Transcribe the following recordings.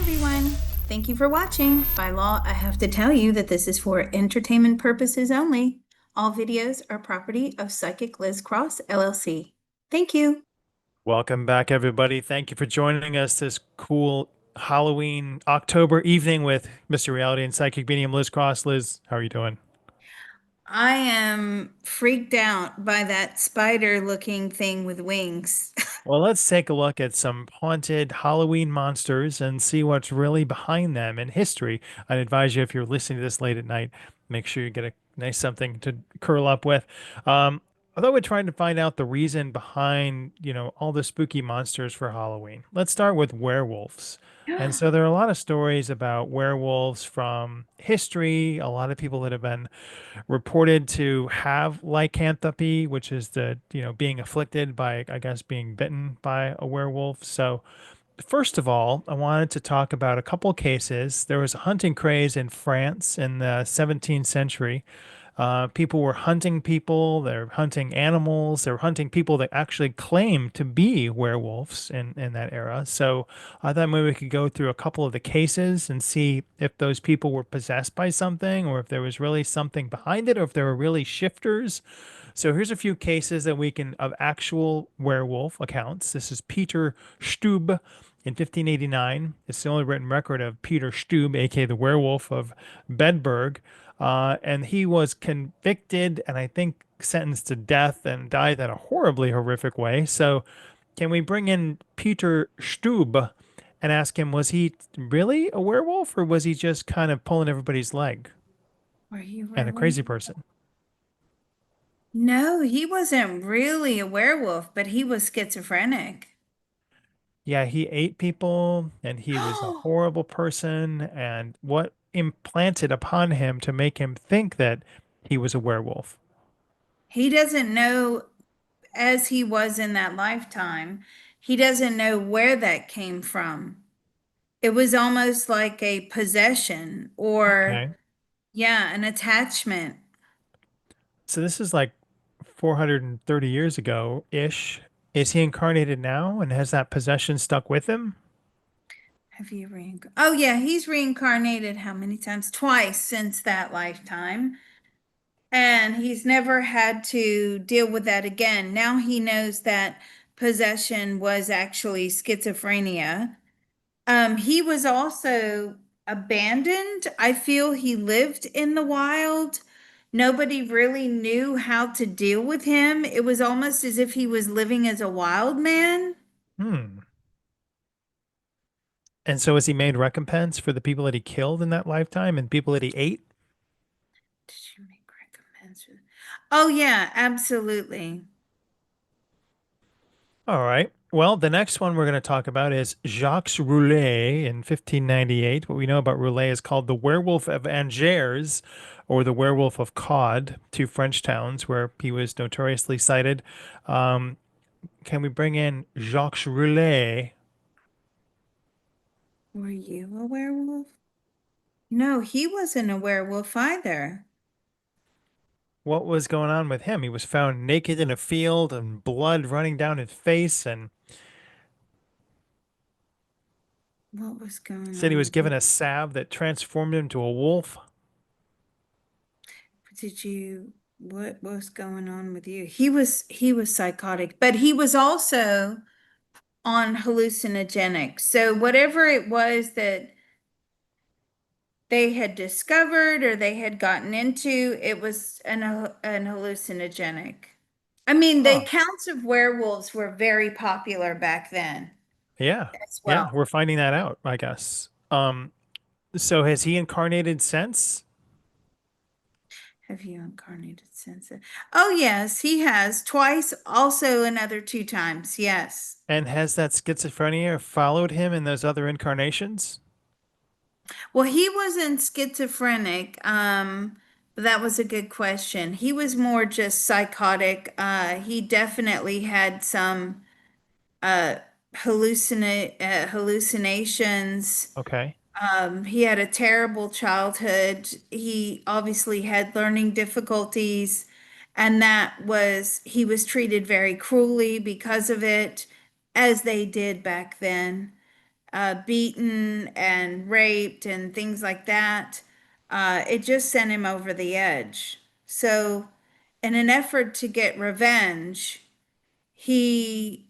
everyone. Thank you for watching. By law, I have to tell you that this is for entertainment purposes only. All videos are property of Psychic Liz Cross, LLC. Thank you. Welcome back, everybody. Thank you for joining us this cool Halloween October evening with Mr. Reality and Psychic Medium Liz Cross. Liz, how are you doing? I am freaked out by that spider-looking thing with wings. Well, let's take a look at some haunted Halloween monsters and see what's really behind them in history. I'd advise you, if you're listening to this late at night, make sure you get a nice something to curl up with. Um, Although we're trying to find out the reason behind, all the spooky monsters for Halloween, let's start with werewolves. And so there are a lot of stories about werewolves from history, a lot of people that have been reported to have lycanthropy, which is being afflicted by, I guess, being bitten by a werewolf. So, first of all, I wanted to talk about a couple cases. There was a hunting craze in France in the 17th century. People were hunting people, they're hunting animals, they're hunting people that actually claimed to be werewolves in that era. So I thought maybe we could go through a couple of the cases and see if those people were possessed by something or if there was really something behind it or if they were really shifters. So here's a few cases that we can of actual werewolf accounts. This is Peter Stube in 1589. It's the only written record of Peter Stube, aka the werewolf of Bedburg. And he was convicted and I think sentenced to death and died in a horribly horrific way. So, can we bring in Peter Stube and ask him, was he really a werewolf or was he just kind of pulling everybody's leg Were you and a really? crazy person? No, he wasn't really a werewolf, but he was schizophrenic. Yeah, he ate people and he was a horrible person. And what implanted upon him to make him think that he was a werewolf? He doesn't know, as he was in that lifetime, he doesn't know where that came from. It was almost like a possession or, Okay. yeah, an attachment. So this is like 430 years ago ish. Is he incarnated now and has that possession stuck with him? Have you reincarnated? Oh, yeah, he's reincarnated how many times? Twice since that lifetime. And he's never had to deal with that again. Now he knows that possession was actually schizophrenia. He was also abandoned. I feel he lived in the wild. Nobody really knew how to deal with him. It was almost as if he was living as a wild man. Hmm. And so has he made recompense for the people that he killed in that lifetime and people that he ate? Did you make recompense? Oh, yeah, absolutely. All right. Well, the next one we're going to talk about is Jacques Roulet in 1598. What we know about Roulet is called the Werewolf of Angers or the Werewolf of Caude, two French towns where he was notoriously cited. Um, can we bring in Jacques Roulet? Were you a werewolf? No, he wasn't a werewolf either. What was going on with him? He was found naked in a field and blood running down his face and What was going said he on was with him? given a salve that transformed him into a wolf. What was going on with you? He was psychotic, but he was also on hallucinogenics. So whatever it was that they had discovered or they had gotten into, it was an hallucinogenic. I mean, the Oh, accounts of werewolves were very popular back then yeah. as well. Yeah, we're finding that out, I guess. So has he incarnated since? Have you incarnated since then? Oh, yes, he has twice, also another two times. Yes. And has that schizophrenia followed him in those other incarnations? Well, he wasn't schizophrenic. But that was a good question. He was more just psychotic. He definitely had some uh, hallucinations. Okay. He had a terrible childhood. He obviously had learning difficulties, and he was treated very cruelly because of it, as they did back then. beaten and raped and things like that, it just sent him over the edge. So, in an effort to get revenge, he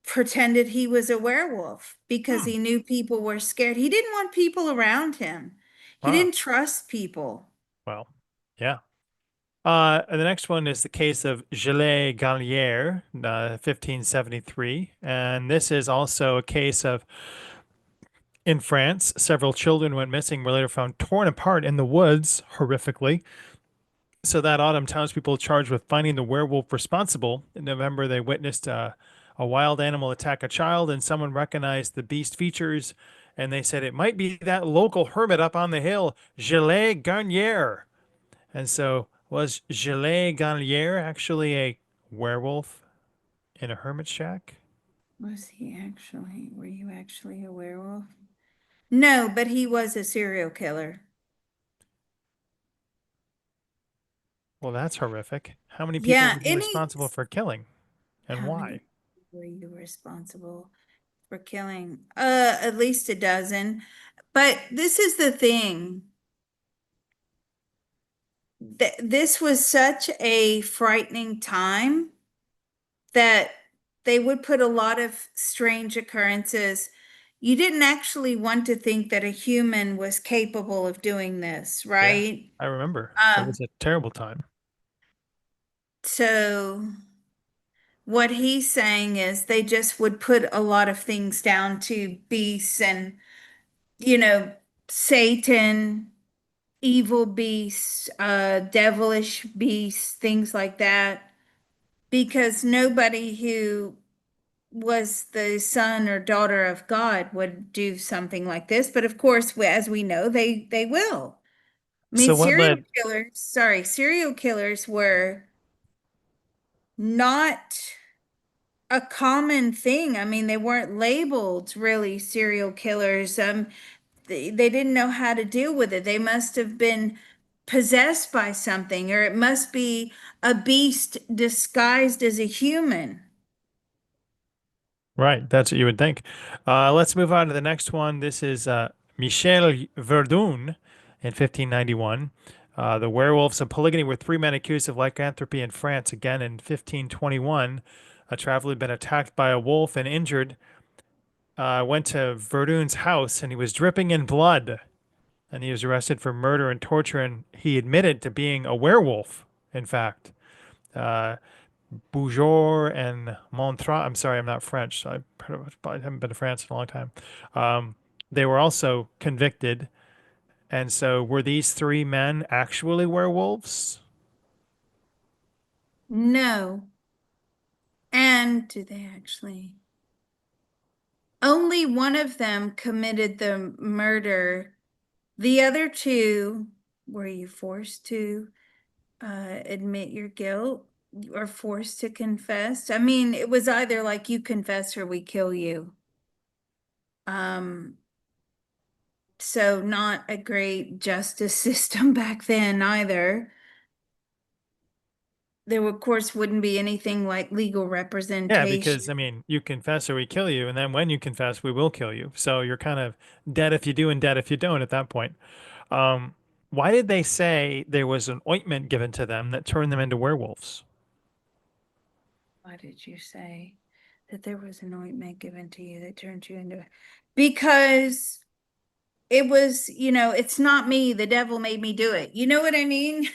pretended he was a werewolf because Hmm. he knew people were scared. He didn't want people around him. He Ah, didn't trust people. well, yeah. The next one is the case of Gilles Gallier, 1573. And this is also a case of in France, several children went missing, were later found torn apart in the woods, horrifically. So that autumn, townspeople charged with finding the werewolf responsible. In November, they witnessed a wild animal attack a child, and someone recognized the beast features, and they said it might be that local hermit up on the hill, Gilles Garnier. And so, was Gilles Garnier actually a werewolf in a hermit shack? Were you actually a werewolf? No, but he was a serial killer. Well, that's horrific. How many people Yeah, was he any, responsible for killing, and how why? many were you responsible for killing? At least a dozen. But this is the thing. This was such a frightening time that they would put a lot of strange occurrences. You didn't actually want to think that a human was capable of doing this, Yeah, right? I remember. It Um, was a terrible time. so what he's saying is they just would put a lot of things down to beasts and, you know, Satan, evil beasts, devilish beasts, things like that, because nobody who was the son or daughter of God would do something like this. But of course, as we know, they will. I mean, So what led serial killers were not a common thing. I mean, they weren't labeled really serial killers. They didn't know how to deal with it. They must have been possessed by something, or it must be a beast disguised as a human. Right, that's what you would think. Let's move on to the next one. This is Michel Verdun in 1591. The werewolves of Polygamy were three men accused of lycanthropy in France. Again in 1521, a traveler had been attacked by a wolf and injured. Went to Verdun's house and he was dripping in blood. And he was arrested for murder and torture. And he admitted to being a werewolf, in fact. Uh, Bourgeois and Montreux. I'm sorry, I'm not French. So I haven't been to France in a long time. Um, they were also convicted. And so, were these three men actually werewolves? No. And do they actually? Only one of them committed the murder. The other two, were you forced to admit your guilt or forced to confess? I mean, it was either like you confess or we kill you. Um, so not a great justice system back then either. There, of course, wouldn't be anything like legal Yeah, representation. because I mean, you confess or we kill you, and then when you confess, we will kill you. So you're kind of dead if you do and dead if you don't at that point. Um, why did they say there was an ointment given to them that turned them into werewolves? Why did you say that there was an ointment given to you that turned you into? Because it was, it's not me. The devil made me do it. You know what I mean?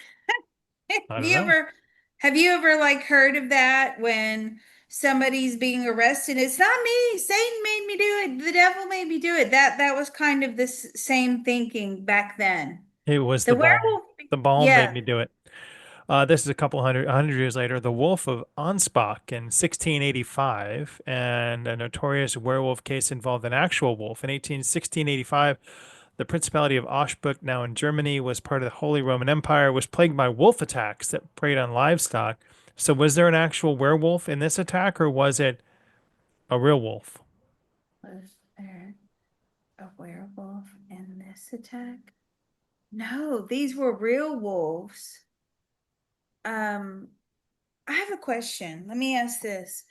Have I don't you know. ever, have you ever like heard of that when somebody's being arrested? It's not me. Satan made me do it. The devil made me do it. That was kind of this same thinking back then. It was The the balm. werewolf, The balm made yeah. me do it. This is a hundred years later. The Wolf of Anspach in 1685, and a notorious werewolf case involved an actual wolf. In 1685, the Principality of Augsburg, now in Germany, was part of the Holy Roman Empire, was plagued by wolf attacks that preyed on livestock. So, was there an actual werewolf in this attack, or was it a real wolf? Was there a werewolf in this attack? No, these were real wolves. Um, I have a question. Let me ask this.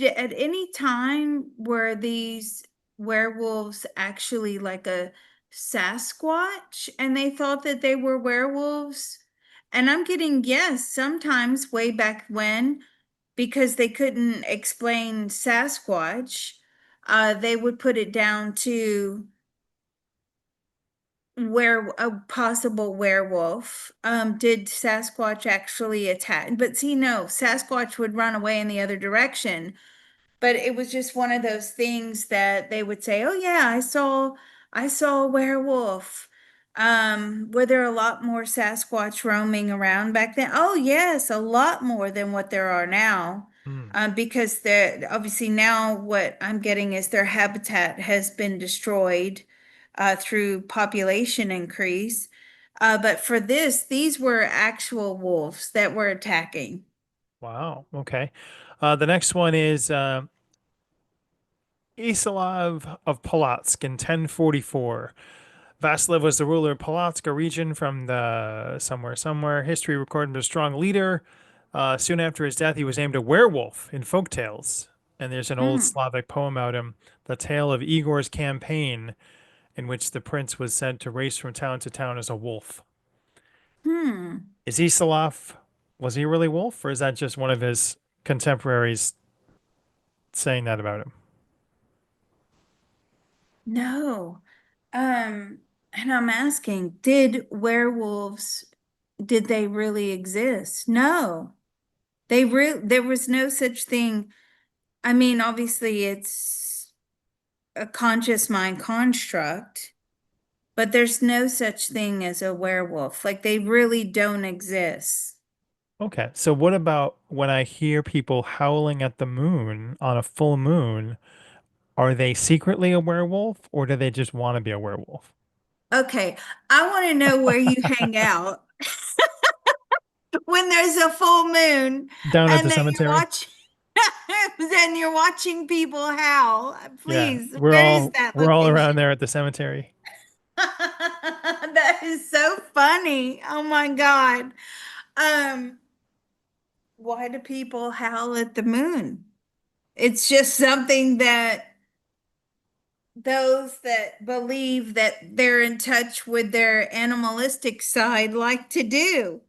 at any time were these werewolves actually like a Sasquatch and they thought that they were werewolves? And I'm getting yes, sometimes way back when, because they couldn't explain Sasquatch, they would put it down to where a possible werewolf. Did Sasquatch actually attack? But see, no, Sasquatch would run away in the other direction. But it was just one of those things that they would say, "Oh yeah, I saw a werewolf." Were there a lot more Sasquatch roaming around back then? Oh yes, a lot more than what there are now. Hmm. Because they're obviously now what I'm getting is their habitat has been destroyed through population increase. But for this, these were actual wolves that were attacking. Wow. Okay. The next one is Islav of Polotsk in 1044. Vasilev was the ruler of Polotsk, a region from the somewhere. History recorded him as a strong leader. Soon after his death, he was named a werewolf in folk tales. And there's an old Hmm. Slavic poem about him, the tale of Igor's campaign, in which the prince was said to race from town to town as a wolf. Hmm. Is Isalaf, was he really wolf, or is that just one of his contemporaries saying that about him? No. And I'm asking, did they really exist? No. There was no such thing. I mean, obviously it's a conscious mind construct, but there's no such thing as a werewolf. Like they really don't exist. Okay, so what about when I hear people howling at the moon on a full moon? Are they secretly a werewolf or do they just want to be a werewolf? Okay, I want to know where you hang out when there's a full moon Down at the and that you're cemetery? watching then you're watching people howl. Yeah, Please, where is that we're all around location? there at the cemetery. That is so funny. Oh my God. Um, why do people howl at the moon? It's just something that those that believe that they're in touch with their animalistic side like to do.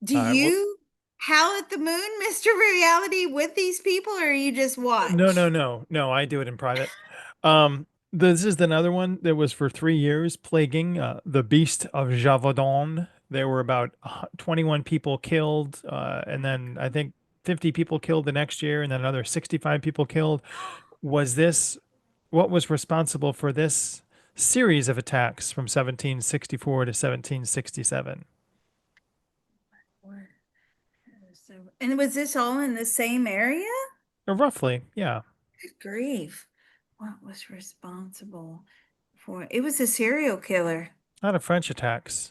Do All right, well, you howl at the moon, Mr. Reality, with these people, or you just watch? no, I do it in private. This is another one that was for 3 years, plaguing the beast of Javadon. There were about 21 people killed, and then I think 50 people killed the next year, and then another 65 people killed. Was this what was responsible for this series of attacks from 1764 to 1767? And was this all in the same area? Roughly, yeah. Good grief. What was responsible for it? Was a serial killer. Not of French attacks.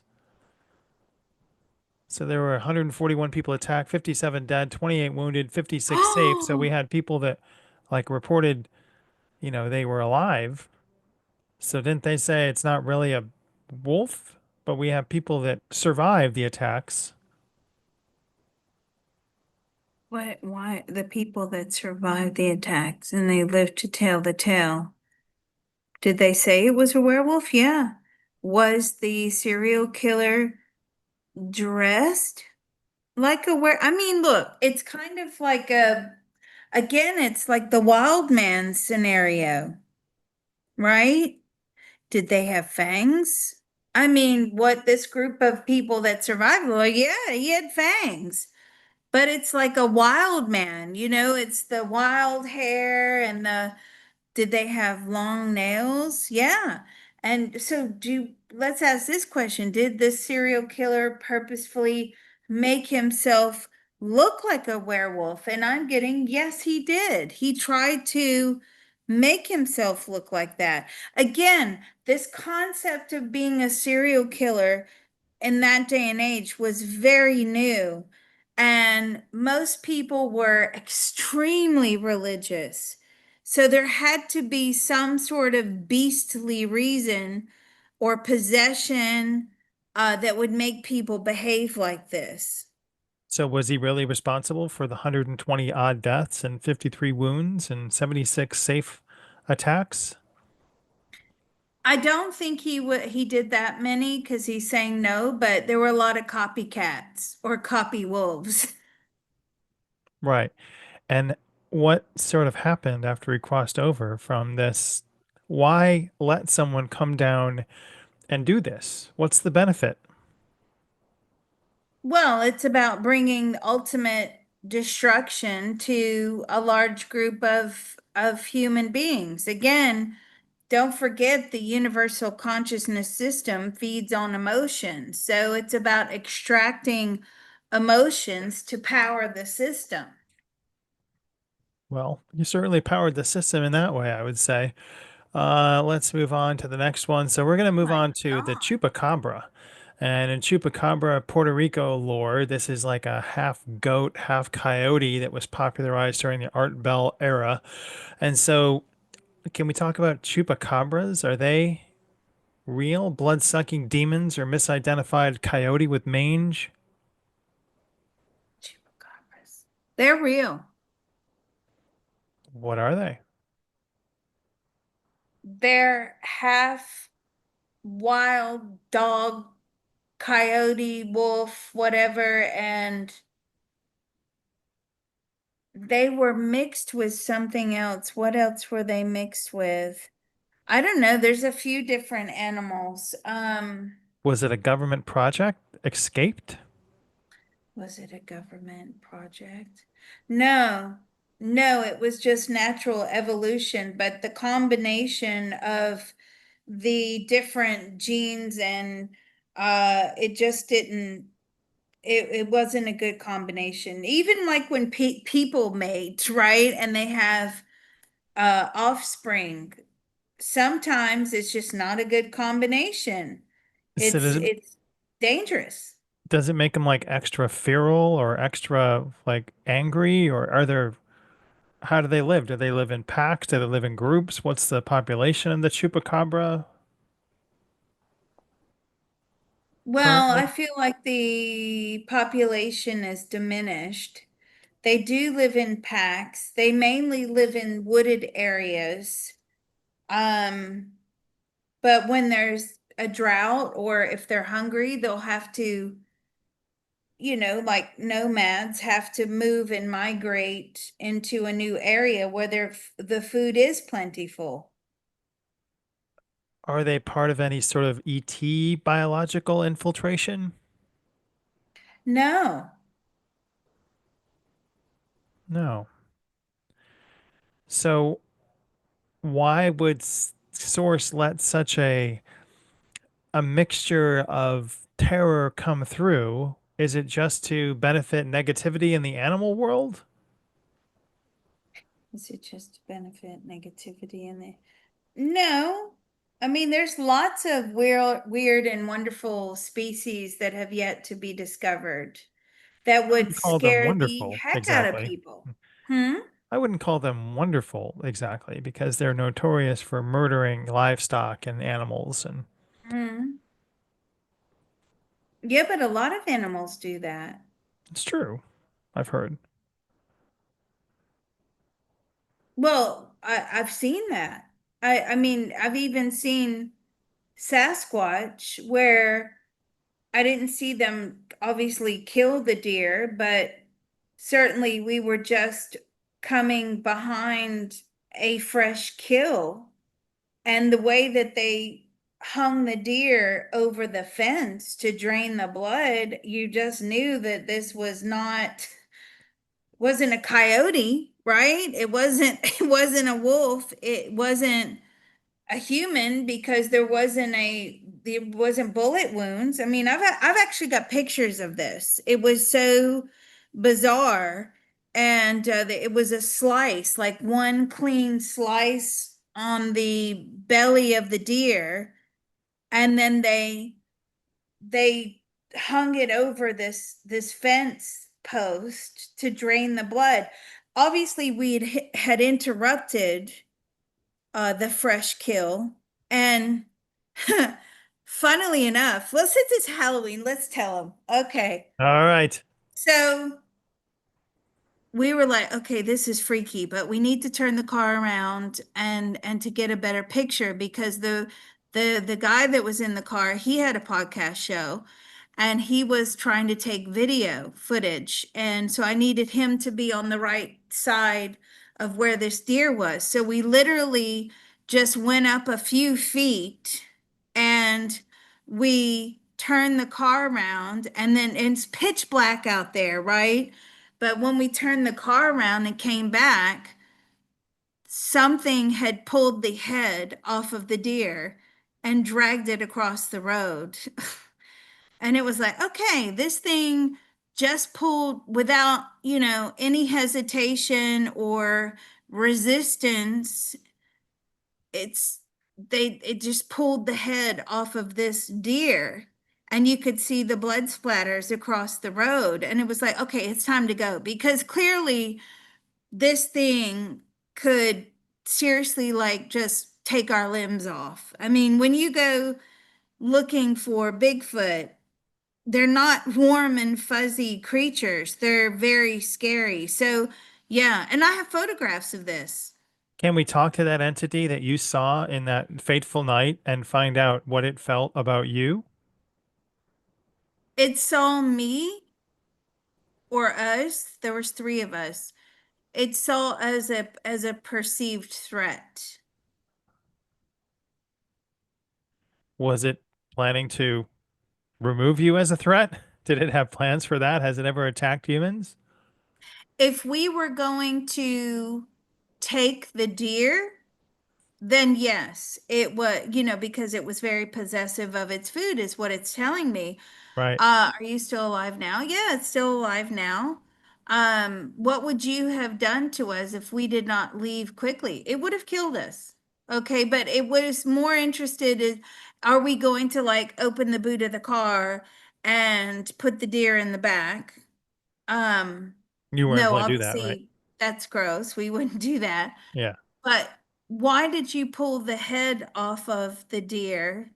So there were 141 people attacked, 57 dead, 28 wounded, 56 safe. So we Oh, had people that like reported, they were alive. So didn't they say it's not really a wolf? But we have people that survived the attacks. why the people that survived the attacks and they lived to tell the tale? Did they say it was a werewolf? Yeah. Was the serial killer dressed like a were? I mean, look, it's kind of like again, it's like the wild man scenario, right? Did they have fangs? I mean, what this group of people that survived, well, yeah, he had fangs. But it's like a wild man, it's the wild hair and did they have long nails? Yeah. And so let's ask this question. Did this serial killer purposefully make himself look like a werewolf? And I'm getting, yes, he did. He tried to make himself look like that. Again, this concept of being a serial killer in that day and age was very new. And most people were extremely religious. So there had to be some sort of beastly reason or possession that would make people behave like this. So was he really responsible for the 120 odd deaths and 53 wounds and 76 safe attacks? I don't think he did that many because he's saying no, but there were a lot of copycats or copy wolves. Right. And what sort of happened after he crossed over from this? Why let someone come down and do this? What's the benefit? Well, it's about bringing ultimate destruction to a large group of human beings. Again, don't forget the universal consciousness system feeds on emotions. So it's about extracting emotions to power the system. Well, you certainly powered the system in that way, I would say. Let's move on to the next one. So we're going to move My on to the God. chupacabra. And in chupacabra, Puerto Rico lore, this is like a half goat, half coyote that was popularized during the Art Bell era. And so, can we talk about chupacabras? Are they real blood-sucking demons or misidentified coyote with mange? Chupacabras. They're real. What are they? They're half wild dog, coyote, wolf, whatever, and they were mixed with something else. What else were they mixed with? I don't know. There's a few different animals. Was it a government project? Escaped? Was it a government project? No, no, it was just natural evolution, but the combination of the different genes and it just didn't it wasn't a good combination. Even like when people mate, right? And they have offspring, sometimes it's just not a good combination. So It's dangerous. does it make them like extra feral or extra like angry, or are there, how do they live? Do they live in packs? Do they live in groups? What's the population of the chupacabra Well, I currently? feel like the population is diminished. They do live in packs. They mainly live in wooded areas. Um, but when there's a drought or if they're hungry, they'll have to, like nomads have to move and migrate into a new area where the food is plentiful. Are they part of any sort of ET biological infiltration? No. No. So why would Source let such a mixture of terror come through? Is it just to benefit negativity in the animal world? Is it just benefit negativity in there? No. I mean, there's lots of weird and wonderful species that have yet to be discovered that I would wouldn't call them scare the wonderful heck out of exactly. people. Hmm? I wouldn't call them wonderful exactly because they're notorious for murdering livestock and animals, and Hmm. Yeah, but a lot of animals do that. it's true. I've heard. Well, I've seen that. I mean, I've even seen Sasquatch where I didn't see them obviously kill the deer, but certainly we were just coming behind a fresh kill. And the way that they hung the deer over the fence to drain the blood, you just knew that this wasn't a coyote, right? It wasn't a wolf. It wasn't a human because there wasn't bullet wounds. I mean, I've actually got pictures of this. It was so bizarre, and it was a slice, like one clean slice on the belly of the deer, and then they hung it over this fence post to drain the blood. Obviously, had interrupted the fresh kill. And funnily enough, well, since it's Halloween, let's tell them. Okay. All right. So we were like, okay, this is freaky, but we need to turn the car around and to get a better picture because the guy that was in the car, he had a podcast show and he was trying to take video footage. And so I needed him to be on the right side of where this deer was. So we literally just went up a few feet and we turned the car around and then it's pitch black out there, right? But when we turned the car around and came back, something had pulled the head off of the deer and dragged it across the road. And it was like, okay, this thing just pulled without, any hesitation or resistance. It's it just pulled the head off of this deer and you could see the blood splatters across the road. And it was like, okay, it's time to go because clearly this thing could seriously like just take our limbs off. I mean, when you go looking for Bigfoot, they're not warm and fuzzy creatures. They're very scary. So, yeah, and I have photographs of this. Can we talk to that entity that you saw in that fateful night and find out what it felt about you? It saw me or us. There was three of us. It saw as a perceived threat. Was it planning to remove you as a threat? Did it have plans for that? Has it ever attacked humans? If we were going to take the deer, then yes, it was, because it was very possessive of its food, is what it's telling me. Right. Are you still alive now? Yeah, it's still alive now. What would you have done to us if we did not leave quickly? It would have killed us. Okay, but it was more interested in, are we going to like open the boot of the car and put the deer in the back? Um, You weren't no, going to do that, right? obviously that's gross. We wouldn't do that. Yeah. But why did you pull the head off of the deer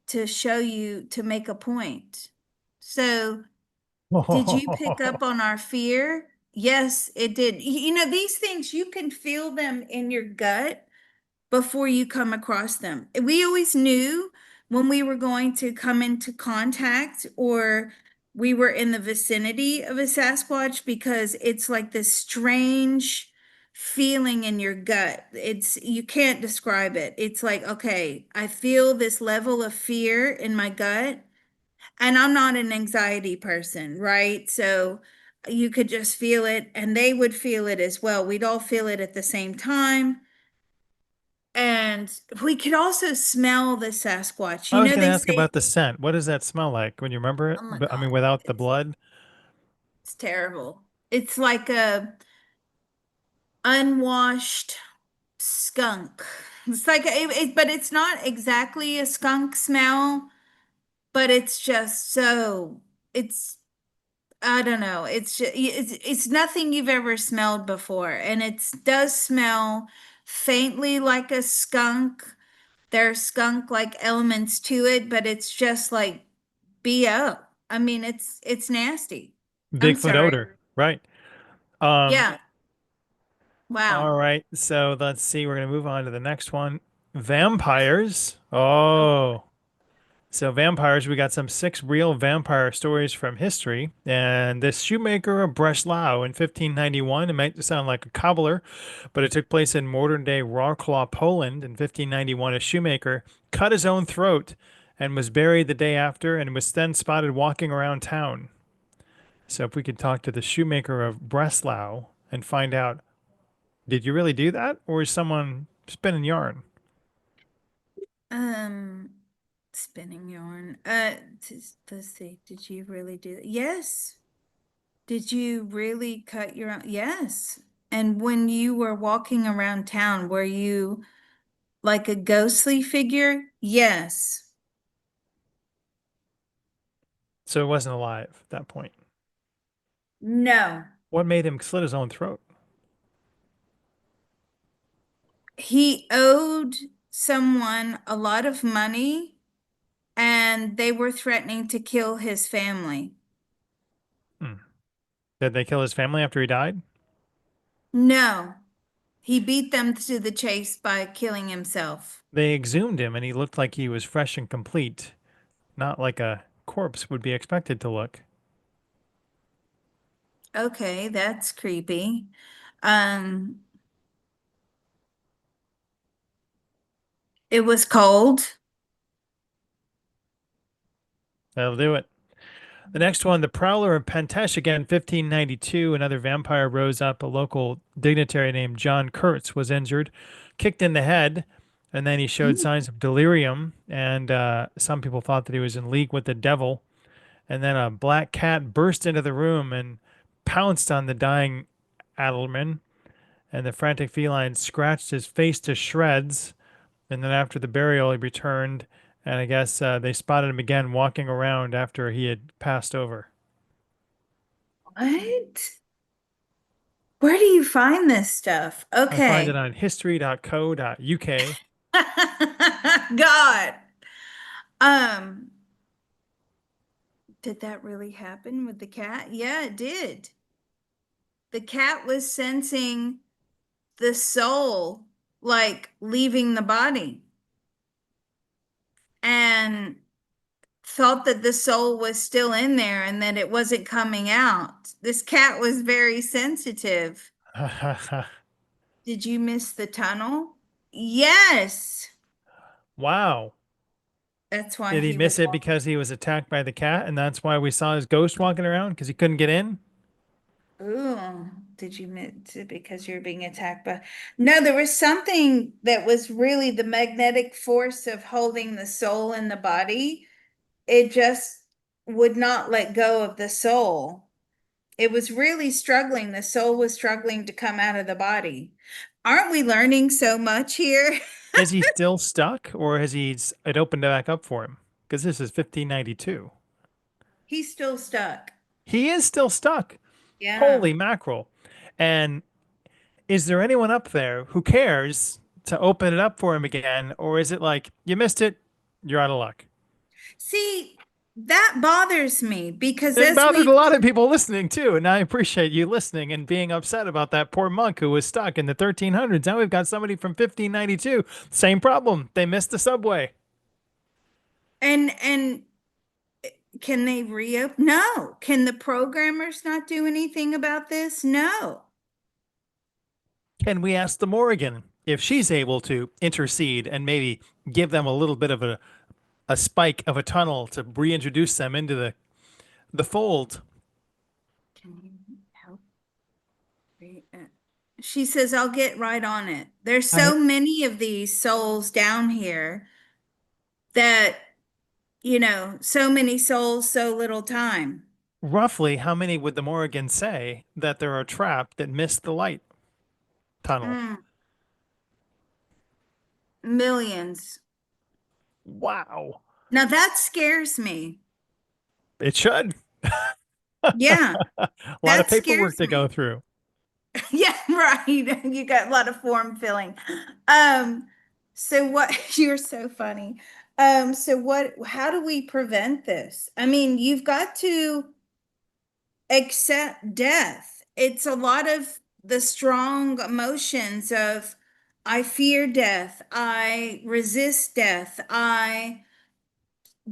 to show you to make a point? So, did you pick up on our fear? Yes, it did. These things, you can feel them in your gut before you come across them. We always knew when we were going to come into contact or we were in the vicinity of a Sasquatch because it's like this strange feeling in your gut. You can't describe it. It's like, okay, I feel this level of fear in my gut, and I'm not an anxiety person, right? So you could just feel it, and they would feel it as well. We'd all feel it at the same time. And we could also smell the Sasquatch. I was going to They ask say, about the scent. What does that smell like when you remember it? oh my I mean, God, without the it's blood? it's terrible. It's like a unwashed skunk. It's like but it's not exactly a skunk smell, but it's just so it's I don't know. It's nothing you've ever smelled before, and it does smell faintly like a skunk. There's skunk-like elements to it, but it's just like BO. I mean, it's nasty. I'm Bigfoot sorry. odor. Right. Um, Yeah. Wow. all right. So let's see. We're going to move on to the next one. Vampires. Oh. So vampires, we got some six real vampire stories from history. And this shoemaker of Breslau in 1591, it might sound like a cobbler, but it took place in modern day Wrocław, Poland in 1591. A shoemaker cut his own throat and was buried the day after and was then spotted walking around town. So if we could talk to the shoemaker of Breslau and find out, did you really do that? Or is someone spinning yarn? Um, Spinning yarn. Let's see. Did you really do that? Yes. Did you really cut your own? Yes. And when you were walking around town, were you like a ghostly figure? Yes. So it wasn't alive at that point. No. What made him slit his own throat? He owed someone a lot of money and they were threatening to kill his family. Did they kill his family after he died? No, he beat them to the chase by killing himself. They exhumed him and he looked like he was fresh and complete, not like a corpse would be expected to look. Okay, that's creepy. Um, it was cold. That'll do it. The next one, the Prowler of Pentesh, again, 1592. Another vampire rose up. A local dignitary named John Kurtz was injured, kicked in the head, and then he showed Mm. signs of delirium. And some people thought that he was in league with the devil. And then a black cat burst into the room and pounced on the dying Adelman. And the frantic feline scratched his face to shreds. And then after the burial, he returned. And I guess they spotted him again walking around after he had passed over. What? Where do you find this stuff? I find it Okay. on history.co.uk. God. Um, did that really happen with the cat? Yeah, it did. The cat was sensing the soul like leaving the body and thought that the soul was still in there and that it wasn't coming out. This cat was very sensitive. Did you miss the tunnel? Yes. Wow. That's why Did he he would miss it walk. because he was attacked by the cat and that's why we saw his ghost walking around because he couldn't get in? Ooh, did you miss it because you're being attacked by? No, there was something that was really the magnetic force of holding the soul in the body. It just would not let go of the soul. It was really struggling. The soul was struggling to come out of the body. Aren't we learning so much here? Is he still stuck or has it opened back up for him? Because this is 1592. He's still stuck. He is still stuck. Yeah. Holy mackerel. And is there anyone up there who cares to open it up for him again? Or is it like, you missed it, you're out of luck? See, that bothers me because It as bothered we a lot of people listening too, and I appreciate you listening and being upset about that poor monk who was stuck in the 1300s. Now we've got somebody from 1592, same problem. They missed the subway. and can they reopen? No. Can the programmers not do anything about this? No. Can we ask the Morrigan if she's able to intercede and maybe give them a little bit of a spike of a tunnel to reintroduce them into the fold? Can you help? She says, I'll get right on it. There's I so many of these souls down here that, so many souls, so little time. roughly how many would the Morrigan say that there are trapped that missed the light tunnel? Mm, millions. Wow. Now that scares me. It should. Yeah, A lot of that paperwork scares to go me. through. Yeah, right. You got a lot of form filling. Um, so what, you're so funny. So how do we prevent this? I mean, you've got to accept death. It's a lot of the strong emotions of I fear death, I resist death, I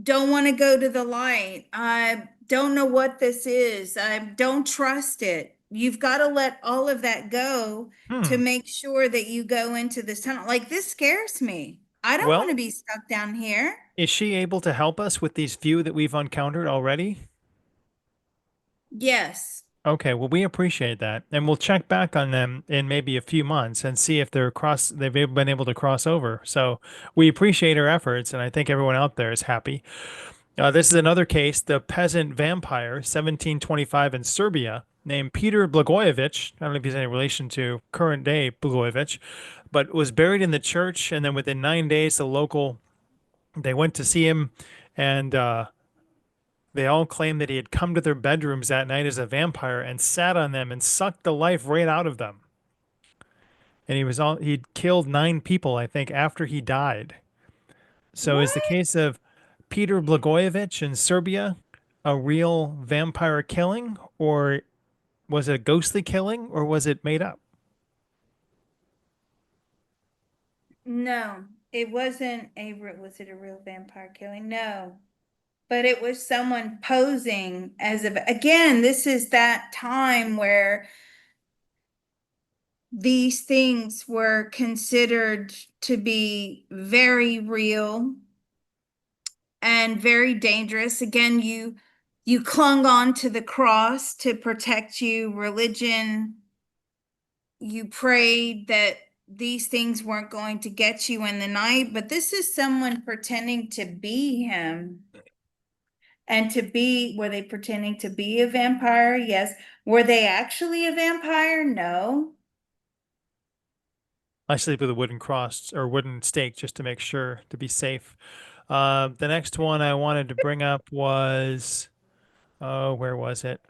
don't want to go to the light. I don't know what this is. I don't trust it. You've got to let all of that go to Hmm. make sure that you go into this tunnel. Like this scares me. I don't want to Well, be stuck down here. is she able to help us with these few that we've encountered already? Yes. Okay, well, we appreciate that, and we'll check back on them in maybe a few months and see if they've been able to cross over. So we appreciate her efforts, and I think everyone out there is happy. This is another case, the peasant vampire, 1725 in Serbia, named Peter Blagojevich. I don't know if he's any relation to current day Blagojevich, but was buried in the church, and then within 9 days, they went to see him, and they all claimed that he had come to their bedrooms that night as a vampire and sat on them and sucked the life right out of them. And he'd killed 9 people, I think, after he died. So is the What? case of Peter Blagojevich in Serbia a real vampire killing, or Was it a ghostly killing or was it made up? No, it wasn't was it a real vampire killing? No, but it was someone posing as again, this is that time where these things were considered to be very real and very dangerous. Again, you clung on to the cross to protect you, religion. You prayed that these things weren't going to get you in the night, but this is someone pretending to be him. And were they pretending to be a vampire? Yes. Were they actually a vampire? No. I sleep with a wooden cross or wooden stake just to make sure to be safe. The next one I wanted to bring up was, oh, where was it?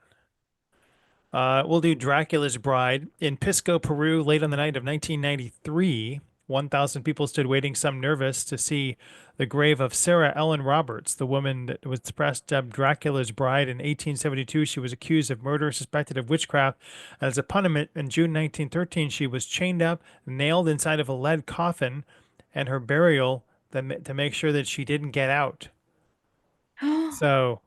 We'll do Dracula's Bride. In Pisco, Peru, late on the night of 1993, 1,000 people stood waiting, some nervous, to see the grave of Sarah Ellen Roberts, the woman that was press dubbed Dracula's Bride. In 1872, she was accused of murder, suspected of witchcraft. And as a punishment, in June 1913, she was chained up, nailed inside of a lead coffin, and her burial to make sure that she didn't get out. So,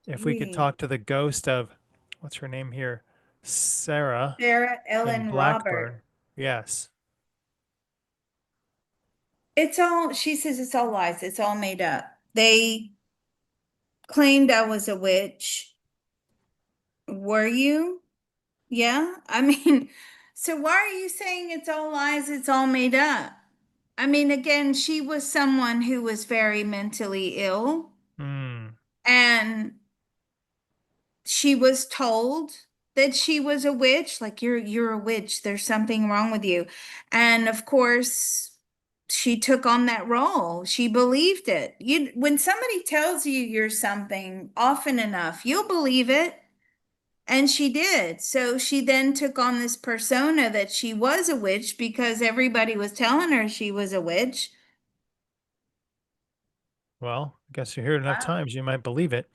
if we could Gee. talk to the ghost of, what's her name here? Sarah Sarah in Ellen Robert. Blackburn. Yes. She says it's all lies. It's all made up. They claimed I was a witch. Were you? Yeah. I mean, so why are you saying it's all lies? It's all made up. I mean, again, she was someone who was very mentally ill Hmm. and she was told that she was a witch, like you're a witch, there's something wrong with you. And of course, she took on that role. She believed it. When somebody tells you you're something often enough, you'll believe it. And she did. So she then took on this persona that she was a witch because everybody was telling her she was a witch. Well, I guess you hear it enough times, you might believe it.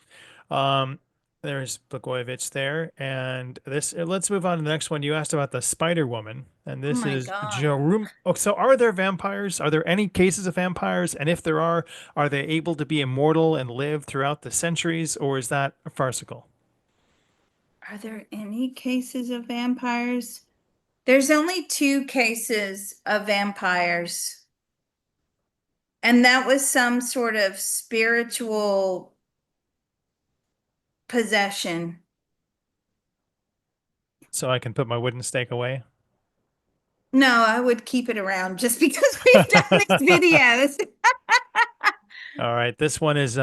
Um, there's Blagojevich there, and this. Let's move on to the next one. You asked about the Spider Woman, and Oh this my is God. Jerum. Oh, so are there vampires? Are there any cases of vampires? And if there are they able to be immortal and live throughout the centuries, or is that farcical? Are there any cases of vampires? There's only two cases of vampires, and that was some sort of spiritual possession. So I can put my wooden stake away. No, I would keep it around just because we've done these videos. All right, this one is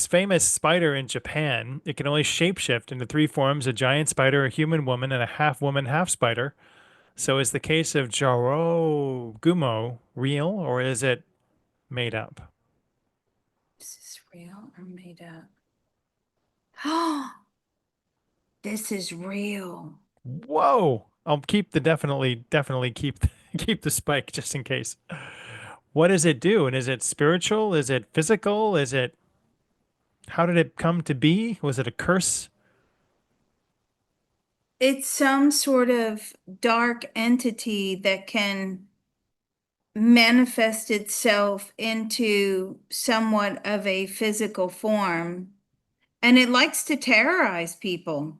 famous spider in Japan. It can only shapeshift into three forms: a giant spider, a human woman, and a half woman, half spider. So is the case of Jaro Gumo real or is it made up? Is this real or made up? Oh, this is real. Whoa! I'll keep the definitely keep keep the spike just in case. What does it do? And is it spiritual? Is it physical? Is it how did it come to be? Was it a curse? It's some sort of dark entity that can manifest itself into somewhat of a physical form, and it likes to terrorize people.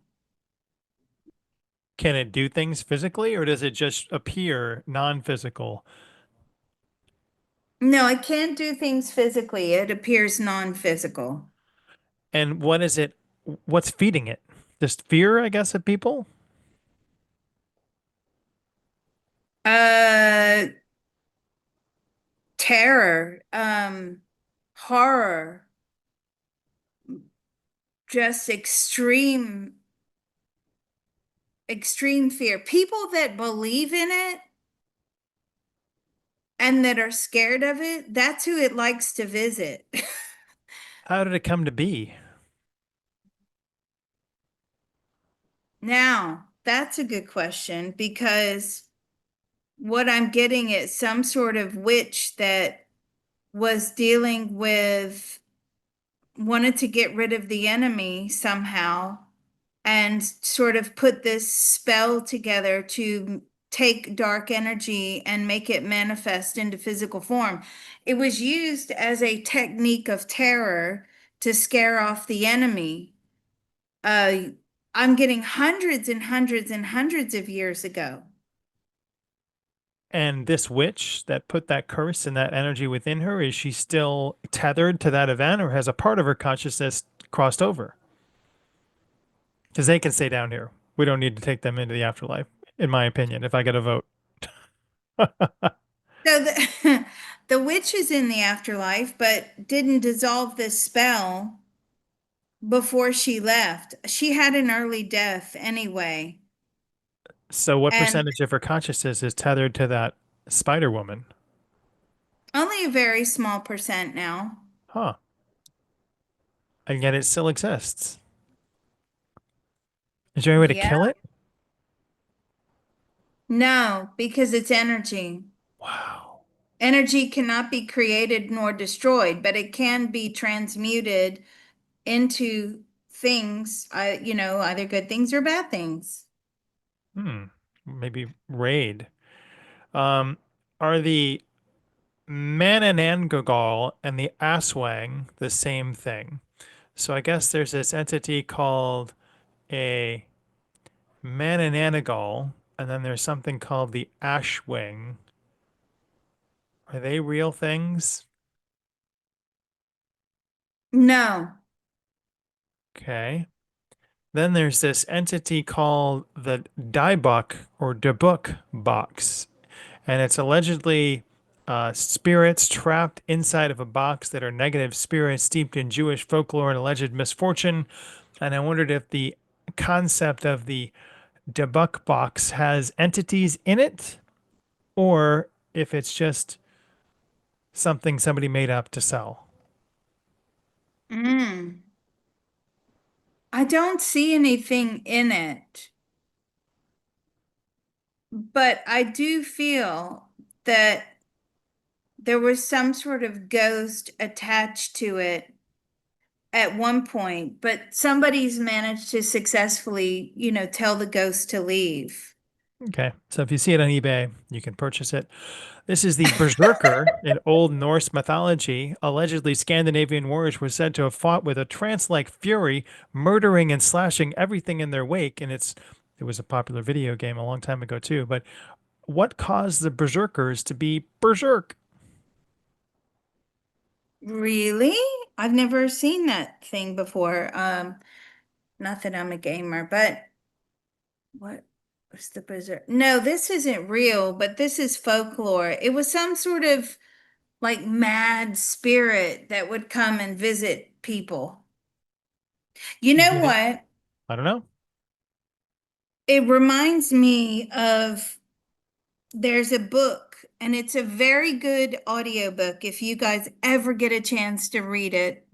Can it do things physically or does it just appear non-physical? No, it can't do things physically. It appears non-physical. And what is it? What's feeding it? Just fear, I guess, of people? Uh, terror, horror, just extreme fear. People that believe in it and that are scared of it, that's who it likes to visit. How did it come to be? Now, that's a good question because what I'm getting is some sort of witch that was dealing with, wanted to get rid of the enemy somehow and sort of put this spell together to take dark energy and make it manifest into physical form. It was used as a technique of terror to scare off the enemy. Uh, I'm getting hundreds and hundreds and hundreds of years ago. And this witch that put that curse and that energy within her, is she still tethered to that event or has a part of her consciousness crossed over? Because they can stay down here. We don't need to take them into the afterlife, in my opinion, if I get a vote. So the witch is in the afterlife, but didn't dissolve this spell before she left. She had an early death anyway. So, what And percentage of her consciousness is tethered to that Spider Woman? only a very small percent now. Huh. And yet it still exists. Is there any way to Yeah. kill it? No, because it's energy. Wow. Energy cannot be created nor destroyed, but it can be transmuted into things, either good things or bad things. Hmm. Maybe raid. Um, are the Mananangagal and the Aswang the same thing? So I guess there's this entity called a Manananagal, and then there's something called the Ashwing. Are they real things? No. Okay. Then there's this entity called the Dybuk or Dabuk box, and it's allegedly spirits trapped inside of a box that are negative spirits steeped in Jewish folklore and alleged misfortune. And I wondered if the concept of the Dabuk box has entities in it, or if it's just something somebody made up to sell. Mm. I don't see anything in it, but I do feel that there was some sort of ghost attached to it at one point, but somebody's managed to successfully, tell the ghost to leave. Okay, so if you see it on eBay, you can purchase it. This is the Berserker in Old Norse mythology. Allegedly, Scandinavian warriors were said to have fought with a trance-like fury, murdering and slashing everything in their wake. And it was a popular video game a long time ago too. But what caused the Berserkers to be berserk? Really? I've never seen that thing before. Not that I'm a gamer, but what was the berserk? No, this isn't real, but this is folklore. It was some sort of like mad spirit that would come and visit people. You know Did it? what? I don't know. It reminds me of there's a book, and it's a very good audiobook if you guys ever get a chance to read it.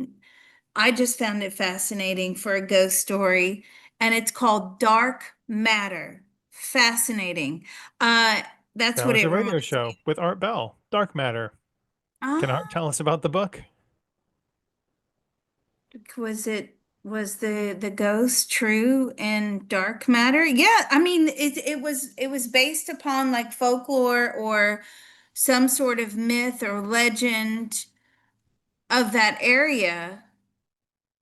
I just found it fascinating for a ghost story, and it's called Dark Matter. Fascinating. Uh, that's That what was a it radio reminds show me. with Art Bell, Dark Matter. Can Art Ah, tell us about the book? was the ghost true in Dark Matter? Yeah, I mean it was based upon like folklore or some sort of myth or legend of that area,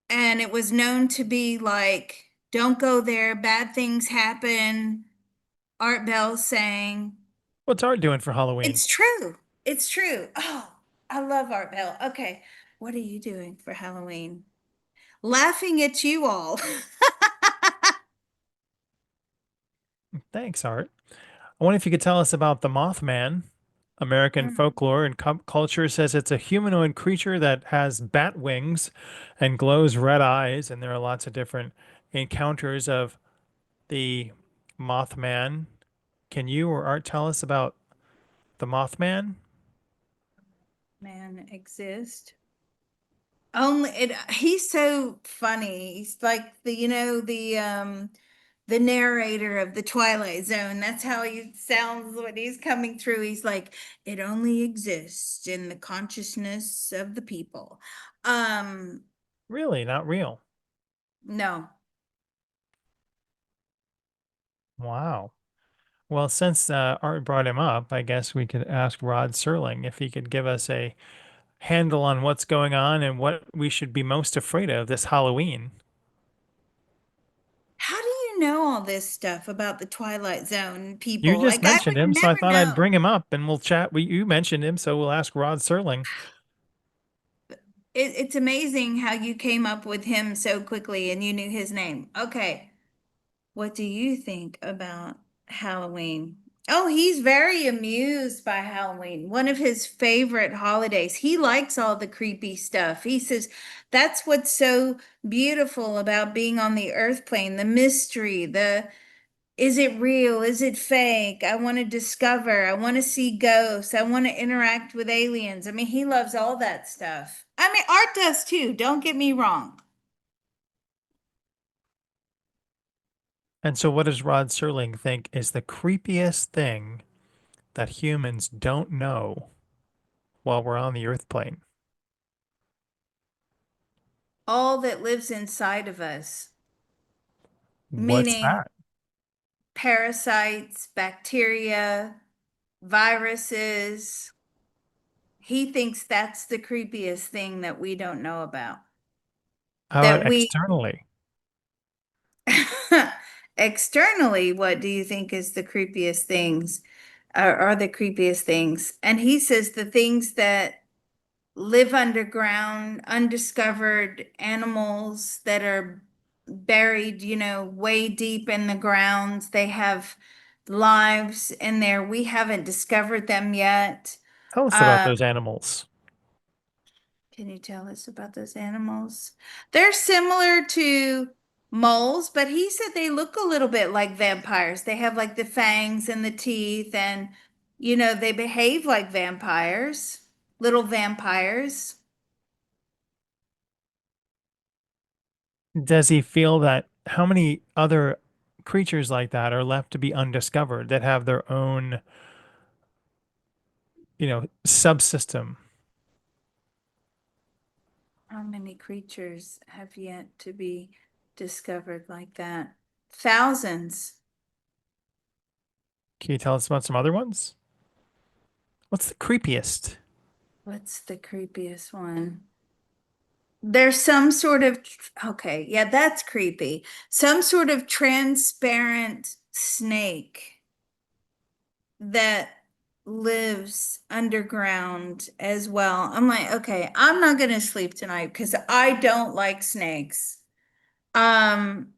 and it was known to be like, don't go there, bad things happen. Art Bell saying, What's Art doing for Halloween? it's true. It's true. Oh, I love Art Bell. Okay. What are you doing for Halloween? Laughing at you all. Thanks, Art. I wonder if you could tell us about the Mothman. American Mm, folklore and culture says it's a humanoid creature that has bat wings and glows red eyes, and there are lots of different encounters of the Mothman. Can you or Art tell us about the Mothman? man exist. Only he's so funny. He's like the narrator of the Twilight Zone. That's how he sounds when he's coming through. He's like, it only exists in the consciousness of the people. Um, Really, not real. no. Wow. Well, since Art brought him up, I guess we could ask Rod Serling if he could give us a handle on what's going on and what we should be most afraid of this Halloween. How do you know all this stuff about the Twilight Zone You people? just Like, I mentioned would him, so I never thought I'd know. bring him up and we'll chat. You mentioned him, so we'll ask Rod Serling. It's amazing how you came up with him so quickly and you knew his name. Okay. What do you think about Halloween? Oh, he's very amused by Halloween. One of his favorite holidays. He likes all the creepy stuff. He says that's what's so beautiful about being on the earth plane, the mystery, the is it real? Is it fake? I want to discover. I want to see ghosts. I want to interact with aliens. I mean, he loves all that stuff. I mean, Art does too. Don't get me wrong. And so, what does Rod Serling think is the creepiest thing that humans don't know while we're on the Earth plane? All that lives inside of us, What's meaning that? parasites, bacteria, viruses. He thinks that's the creepiest thing that we don't know about. How That about we externally? externally, what do you think is the creepiest things? Are the creepiest things? And he says the things that live underground, undiscovered animals that are buried, way deep in the grounds. They have lives in there. We haven't discovered them yet. Tell us about Uh, those animals. can you tell us about those animals? They're similar to moles, but he said they look a little bit like vampires. They have like the fangs and the teeth, and they behave like vampires, little vampires. Does he feel that how many other creatures like that are left to be undiscovered that have their own, subsystem? How many creatures have yet to be discovered like that? Thousands. Can you tell us about some other ones? What's the creepiest? What's the creepiest one? There's some sort of, okay, yeah, that's creepy. Some sort of transparent snake that lives underground as well. I'm like, okay, I'm not gonna sleep tonight because I don't like snakes. Um,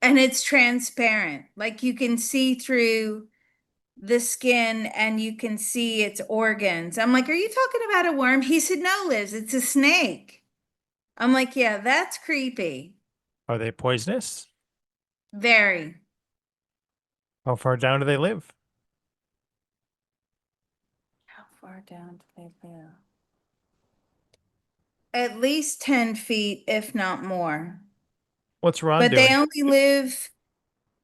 and it's transparent. Like you can see through the skin and you can see its organs. I'm like, are you talking about a worm? He said, no, Liz, it's a snake. I'm like, yeah, that's creepy. Are they poisonous? Very. How far down do they live? How far down do they live? At least 10 feet, if not more. What's Rod But doing?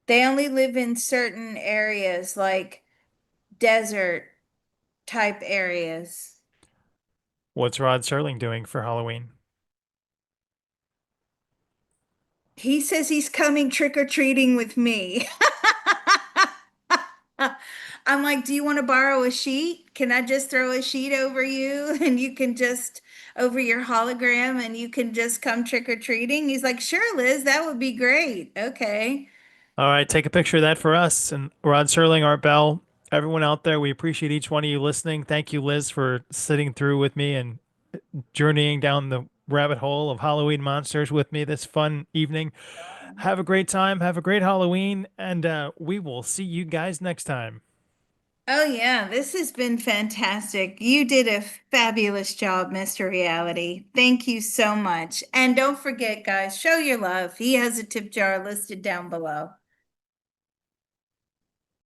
they only live in certain areas like desert type areas. What's Rod Serling doing for Halloween? He says he's coming trick or treating with me. I'm like, do you want to borrow a sheet? Can I just throw a sheet over you and you can just over your hologram and you can just come trick or treating? He's like, sure, Liz, that would be great. Okay. All right, take a picture of that for us. And Rod Serling, Art Bell, everyone out there, we appreciate each one of you listening. Thank you, Liz, for sitting through with me and journeying down the rabbit hole of Halloween monsters with me this fun evening. Have a great time. Have a great Halloween. And we will see you guys next time. Oh, yeah, this has been fantastic. You did a fabulous job, Mr. Reality. Thank you so much. And don't forget, guys, show your love. He has a tip jar listed down below.